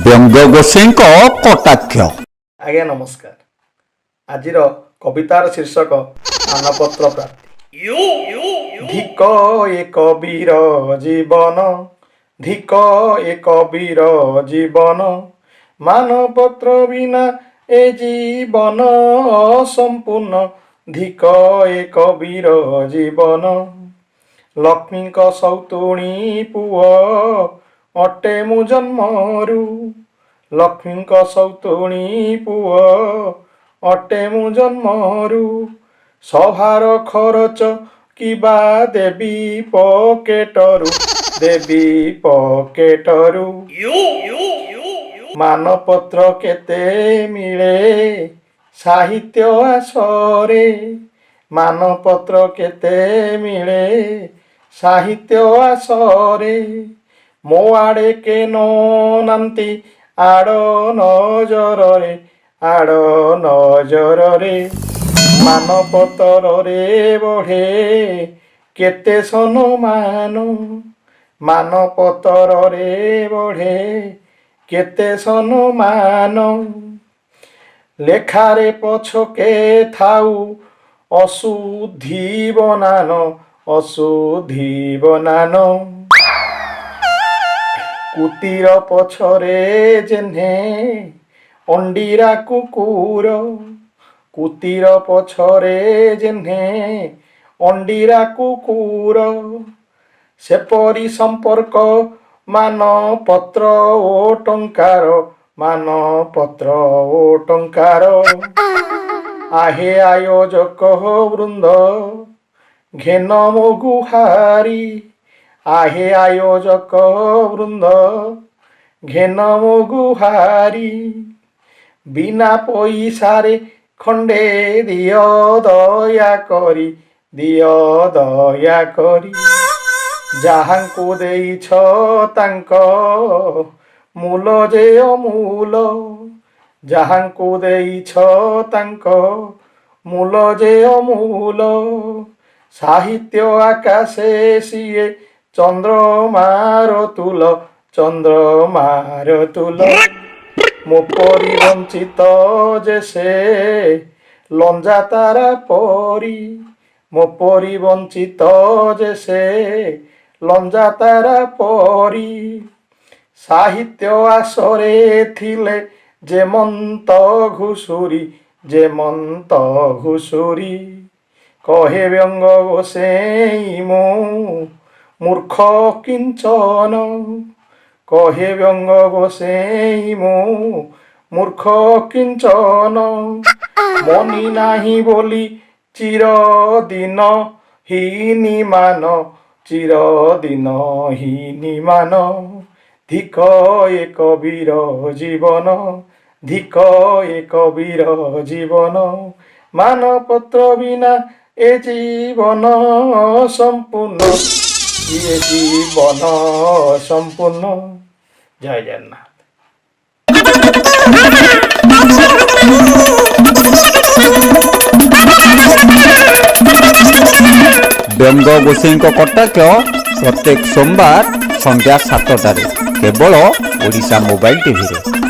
ବ୍ୟଙ୍ଗ ଗୋସାଇଙ୍କ କଟାକ୍ଷ। ଆଜ୍ଞା ନମସ୍କାର। ଆଜିର କବିତାର ଶୀର୍ଷକ ମାନପତ୍ର ପ୍ରାପ୍ତି। ଧିକ ଏ କବିର ଜୀବନ, ଧିକ ଏ କବିର ଜୀବନ, ମାନପତ୍ର ବିନା ଏ ଜୀବନ ଅସମ୍ପୂର୍ଣ୍ଣ। ଧିକ ଏ କବିର ଜୀବନ, ଲକ୍ଷ୍ମୀଙ୍କ ସୌତୁଣୀ ପୁଅ ଅଟେ ମୁଁ ଜନ୍ମରୁ, ଲକ୍ଷ୍ମୀଙ୍କ ସୌତୁଣୀ ପୁଅ ଅଟେ ମୁଁ ଜନ୍ମରୁ। ସଭାର ଖରଚ କିବା ଦେବି ପକେଟରୁ, ଦେବି ପକେଟରୁ। ମାନପତ୍ର କେତେ ମିଳେ ସାହିତ୍ୟ ଆସରେ, ମାନପତ୍ର କେତେ ମିଳେ ସାହିତ୍ୟ ଆସରେ। ମୋ ଆଡ଼େ କେ ନାନ୍ତି ଆଡ଼ ନଜରରେ, ଆଡ଼ ନଜରରେ। ମାନପତ୍ରରେ ବଢ଼େ କେତେ ସମ୍ମାନ, ମାନପତ୍ରରେ ବଢ଼େ କେତେ ସମ୍ମାନ। ଲେଖାରେ ପଛକେ ଥାଉ ଅଶୁଦ୍ଧି ବନାନ, ଅଶୁଦ୍ଧି ବନାନ। କୁତୀର ପଛରେ ଯେହ୍ନେ ଅଣ୍ଡିରା କୁକୁର, କୁତୀର ପଛରେ ଯେହ୍ନେ ଅଣ୍ଡିରା କୁକୁର। ସେପରି ସମ୍ପର୍କ ମାନପତ୍ର ଓ ଟଙ୍କାର, ମାନପତ୍ର ଓ ଟଙ୍କାର। ଆହେ ଆୟୋଜକ ବୃନ୍ଦ ଘେନ ମୋ ଗୁହାରି, ଆହେ ଆୟୋଜକ ବୃନ୍ଦ ଘେନ ମୋ ଗୁହାରି। ବିନା ପଇସାରେ ଖଣ୍ଡେ ଦିଅ ଦୟା କରି, ଦିଅ ଦୟା କରି। ଯାହାଙ୍କୁ ଦେଇଛ ତାଙ୍କ ମୂଲ ଯେ ଅମୂଲ, ଯାହାଙ୍କୁ ଦେଇଛ ତାଙ୍କ ମୂଲ ଯେ ଅମୂଲ। ସାହିତ୍ୟ ଆକାଶେ ସିଏ ଚନ୍ଦ୍ରମାର ତୁଲ, ଚନ୍ଦ୍ରମାର ତୁଲ। ମୋ ପରି ବଞ୍ଚିତ ଯେ ସେ ଲଞ୍ଜା ତାରା ପରି, ମୋ ପରି ବଞ୍ଚିତ ଯେ ସେ ଲଞ୍ଜା ତାରା ପରି। ସାହିତ୍ୟ ଆସରେ ଥିଲେ ଯେମନ୍ତ ଘୁଷୁରି, ଯେମନ୍ତ ଘୁଷୁରି। କହେ ବ୍ୟଙ୍ଗ ଗୋସେଇଁ ମୁଁ ମୂର୍ଖ କିଞ୍ଚନ, କହେ ବ୍ୟଙ୍ଗ ଗୋସେଇଁ ମୁଁ ମୂର୍ଖ କିଞ୍ଚନ। ମନି ନାହିଁ ବୋଲି ଚିରଦିନ ହୀନି ମାନ, ଚିରଦିନ ହୀନି ମାନ। ଧିକ ଏ କବିର ଜୀବନ, ଧିକ ଏ କବିର ଜୀବନ, ମାନପତ୍ର ବିନା ଏ ଜୀବନ ସମ୍ପୂର୍ଣ୍ଣ, ଏ ଜୀବନ ସମ୍ପୂର୍ଣ୍ଣ। ଜୟ ଜଗନ୍ନାଥ। ବ୍ୟଙ୍ଗ ଗୋସାଇଙ୍କ କଟାକ୍ଷ ପ୍ରତ୍ୟେକ ସୋମବାର ସନ୍ଧ୍ୟା 7টাରେ କେବଳ ଓଡ଼ିଶା ମୋବାଇଲ ଟିଭିରେ।